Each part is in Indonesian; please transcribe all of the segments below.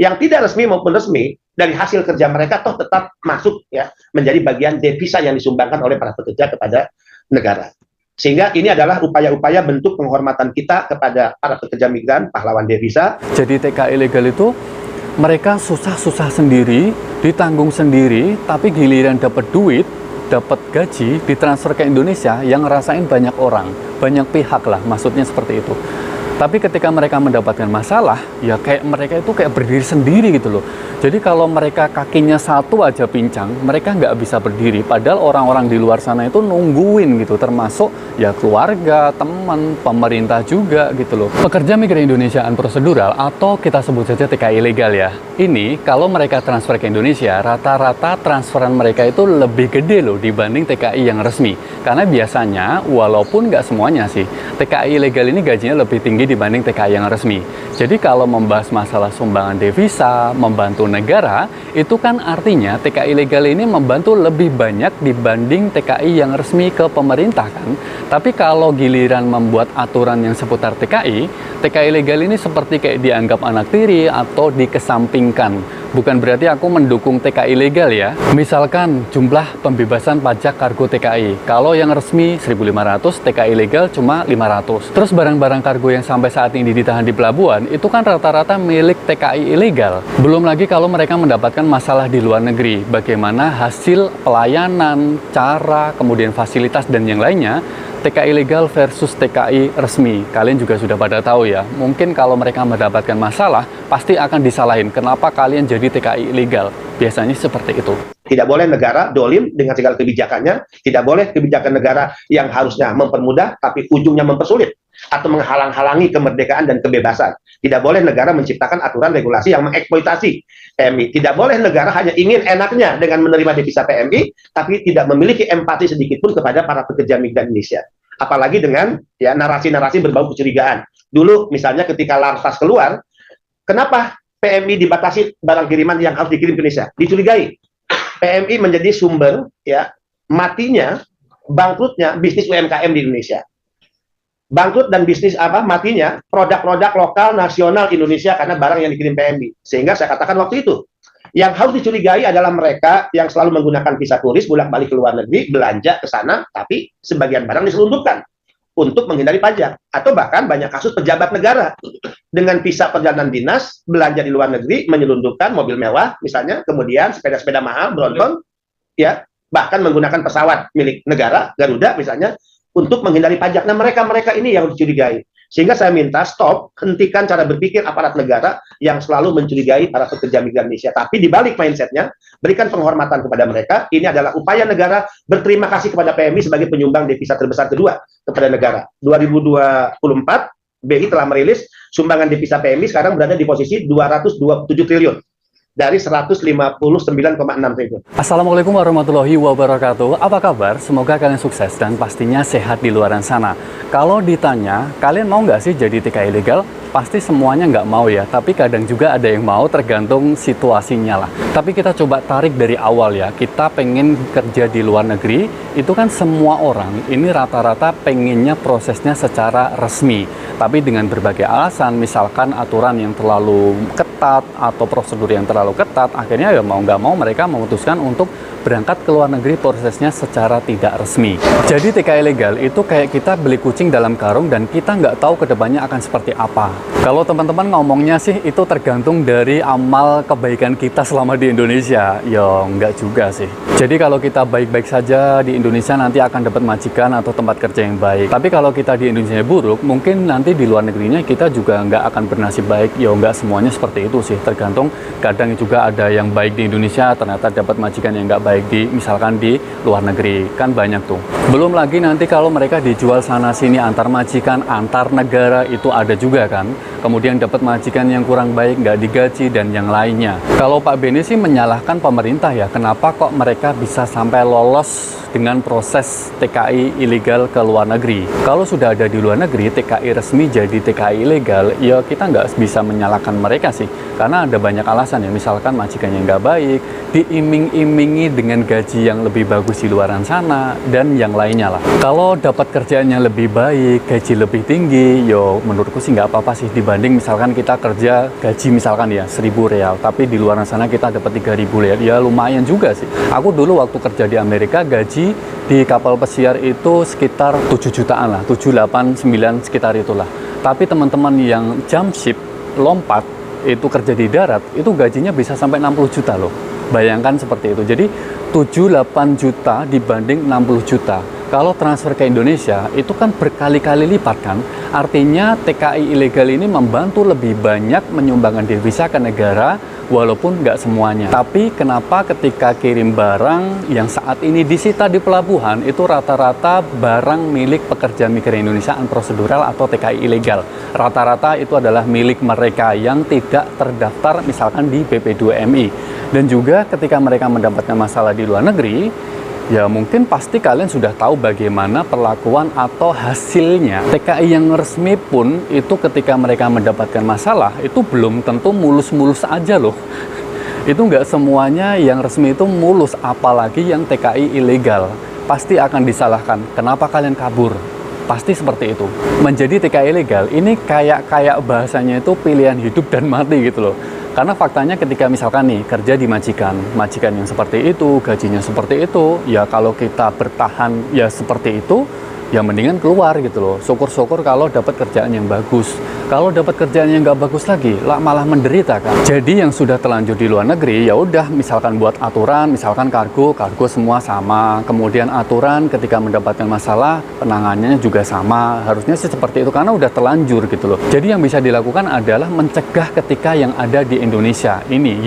yang tidak resmi maupun resmi, dari hasil kerja mereka toh tetap masuk ya menjadi bagian devisa yang disumbangkan oleh para pekerja kepada negara. Sehingga ini adalah upaya-upaya bentuk penghormatan kita kepada para pekerja migran, pahlawan devisa. Jadi TKI ilegal itu mereka susah-susah sendiri, ditanggung sendiri, tapi giliran dapat duit, dapat gaji, ditransfer ke Indonesia, yang ngerasain banyak orang, banyak pihak lah, maksudnya seperti itu. Tapi ketika mereka mendapatkan masalah, ya kayak mereka itu kayak berdiri sendiri gitu loh. Jadi kalau mereka kakinya satu aja pincang, mereka nggak bisa berdiri. Padahal orang-orang di luar sana itu nungguin gitu, termasuk ya keluarga, teman, pemerintah juga gitu loh. Pekerja migran Indonesiaan prosedural atau kita sebut saja TKI ilegal ya. Ini kalau mereka transfer ke Indonesia, rata-rata transferan mereka itu lebih gede loh dibanding TKI yang resmi. Karena biasanya, walaupun nggak semuanya sih, TKI ilegal ini gajinya lebih tinggi dibanding TKI yang resmi. Jadi kalau membahas masalah sumbangan devisa, membantu negara, itu kan artinya TKI ilegal ini membantu lebih banyak dibanding TKI yang resmi ke pemerintah kan. Tapi kalau giliran membuat aturan yang seputar TKI ilegal ini seperti kayak dianggap anak tiri atau dikesampingkan. Bukan berarti aku mendukung TKI ilegal ya. Misalkan jumlah pembebasan pajak kargo TKI. Kalau yang resmi 1.500, TKI ilegal cuma 500. Terus barang-barang kargo yang sampai saat ini ditahan di pelabuhan, itu kan rata-rata milik TKI ilegal. Belum lagi kalau mereka mendapatkan masalah di luar negeri. Bagaimana hasil pelayanan, cara, kemudian fasilitas dan yang lainnya, TKI ilegal versus TKI resmi. Kalian juga sudah pada tahu ya. Mungkin kalau mereka mendapatkan masalah, pasti akan disalahin. Kenapa kalian jadi TKI ilegal? Biasanya seperti itu. Tidak boleh negara dolim dengan segala kebijakannya. Tidak boleh kebijakan negara yang harusnya mempermudah, tapi ujungnya mempersulit atau menghalang-halangi kemerdekaan dan kebebasan. Tidak boleh negara menciptakan aturan regulasi yang mengeksploitasi PMI. Tidak boleh negara hanya ingin enaknya dengan menerima devisa PMI, tapi tidak memiliki empati sedikit pun kepada para pekerja migran Indonesia. Apalagi dengan ya narasi-narasi berbau kecurigaan. Dulu misalnya ketika Lartas keluar, kenapa PMI dibatasi barang kiriman yang harus dikirim ke Indonesia? Dicurigai. PMI menjadi sumber ya matinya, bangkrutnya bisnis UMKM di Indonesia. Bangkrut dan bisnis matinya produk-produk lokal nasional Indonesia karena barang yang dikirim PMI. Sehingga saya katakan waktu itu yang harus dicurigai adalah mereka yang selalu menggunakan visa turis bolak-balik ke luar negeri, belanja ke sana, tapi sebagian barang diselundupkan untuk menghindari pajak. Atau bahkan banyak kasus pejabat negara dengan visa perjalanan dinas, belanja di luar negeri, menyelundupkan mobil mewah misalnya, kemudian sepeda-sepeda mahal, Bronton, ya, bahkan menggunakan pesawat milik negara, Garuda misalnya, untuk menghindari pajak. Nah, mereka ini yang dicurigai. Sehingga saya minta stop, hentikan cara berpikir aparat negara yang selalu mencurigai para pekerja migran Indonesia. Tapi di balik mindsetnya, berikan penghormatan kepada mereka. Ini adalah upaya negara berterima kasih kepada PMI sebagai penyumbang devisa terbesar kedua kepada negara. 2024, BI telah merilis sumbangan devisa PMI sekarang berada di posisi 227 triliun. Dari 159,6 triliun. Assalamualaikum warahmatullahi wabarakatuh. Apa kabar? Semoga kalian sukses dan pastinya sehat di luar sana. Kalau ditanya, kalian mau nggak sih jadi TKI ilegal? Pasti semuanya nggak mau ya, tapi kadang juga ada yang mau, tergantung situasinya lah. Tapi kita coba tarik dari awal ya, kita pengen kerja di luar negeri, itu kan semua orang, ini rata-rata pengennya prosesnya secara resmi. Tapi dengan berbagai alasan, misalkan aturan yang terlalu ketat, atau prosedur yang terlalu ketat, akhirnya ya mau nggak mau mereka memutuskan untuk berangkat ke luar negeri prosesnya secara tidak resmi. Jadi TKI ilegal itu kayak kita beli kucing dalam karung dan kita nggak tahu kedepannya akan seperti apa. Kalau teman-teman ngomongnya sih itu tergantung dari amal kebaikan kita selama di Indonesia. Ya nggak juga sih. Jadi kalau kita baik-baik saja di Indonesia nanti akan dapat majikan atau tempat kerja yang baik. Tapi kalau kita di Indonesia buruk, mungkin nanti di luar negerinya kita juga nggak akan bernasib baik. Ya nggak semuanya seperti itu sih. Tergantung, kadang juga ada yang baik di Indonesia ternyata dapat majikan yang nggak baik di misalkan di luar negeri, kan banyak tuh. Belum lagi nanti kalau mereka dijual sana sini antar majikan, antar negara, itu ada juga kan. Kemudian dapat majikan yang kurang baik, nggak digaji dan yang lainnya. Kalau Pak Beni sih menyalahkan pemerintah ya, kenapa kok mereka bisa sampai lolos dengan proses TKI ilegal ke luar negeri. Kalau sudah ada di luar negeri, TKI resmi jadi TKI ilegal, ya kita nggak bisa menyalahkan mereka sih. Karena ada banyak alasan ya, misalkan majikannya nggak baik, diiming-imingi dengan gaji yang lebih bagus di luaran sana, dan yang lainnya lah. Kalau dapat kerjaan yang lebih baik, gaji lebih tinggi, yo menurutku sih nggak apa-apa sih dibanding misalkan kita kerja gaji misalkan ya 1.000 real, tapi di luar sana kita dapat 3.000 real, ya lumayan juga sih. Aku dulu waktu kerja di Amerika, gaji di kapal pesiar itu sekitar 7 jutaan lah, 7, 8, 9 sekitar itulah. Tapi teman-teman yang jump ship, lompat, itu kerja di darat, itu gajinya bisa sampai 60 juta loh. Bayangkan seperti itu. Jadi 7-8 juta dibanding 60 juta. Kalau transfer ke Indonesia, itu kan berkali-kali lipat kan. Artinya TKI ilegal ini membantu lebih banyak menyumbangkan devisa ke negara, walaupun nggak semuanya. Tapi kenapa ketika kirim barang yang saat ini disita di pelabuhan, itu rata-rata barang milik pekerja migran Indonesia unprocedural atau TKI ilegal. Rata-rata itu adalah milik mereka yang tidak terdaftar misalkan di BP2MI. Dan juga ketika mereka mendapatkan masalah di luar negeri, ya mungkin pasti kalian sudah tahu bagaimana perlakuan atau hasilnya. TKI yang resmi pun itu ketika mereka mendapatkan masalah itu belum tentu mulus-mulus aja loh. Itu nggak semuanya yang resmi itu mulus, apalagi yang TKI ilegal. Pasti akan disalahkan, kenapa kalian kabur? Pasti seperti itu. Menjadi TKI ilegal ini kayak bahasanya itu pilihan hidup dan mati gitu loh. Karena faktanya ketika misalkan nih kerja di majikan yang seperti itu, gajinya seperti itu, ya kalau kita bertahan ya seperti itu, ya mendingan keluar gitu loh. Syukur-syukur kalau dapat kerjaan yang bagus. Kalau dapat kerjaan yang nggak bagus lagi, malah menderita kan. Jadi yang sudah terlanjur di luar negeri, ya udah misalkan buat aturan, misalkan kargo semua sama. Kemudian aturan ketika mendapatkan masalah, penanganannya juga sama. Harusnya sih seperti itu karena udah terlanjur gitu loh. Jadi yang bisa dilakukan adalah mencegah ketika yang ada di Indonesia ini,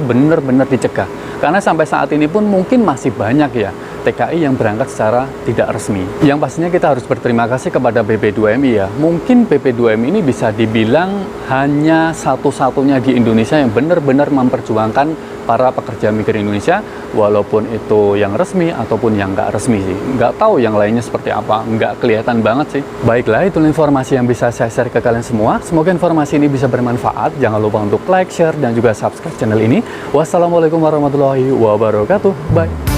benar-benar dicegah. Karena sampai saat ini pun mungkin masih banyak ya TKI yang berangkat secara tidak resmi. Yang pastinya kita harus berterima kasih kepada BP2MI ya. Mungkin BP2MI ini bisa dibilang hanya satu-satunya di Indonesia yang benar-benar memperjuangkan para pekerja migran Indonesia, walaupun itu yang resmi ataupun yang nggak resmi sih. Nggak tahu yang lainnya seperti apa, nggak kelihatan banget sih. Baiklah, itu informasi yang bisa saya share ke kalian semua. Semoga informasi ini bisa bermanfaat. Jangan lupa untuk like, share, dan juga subscribe channel ini. Wassalamualaikum warahmatullahi wabarakatuh. Bye.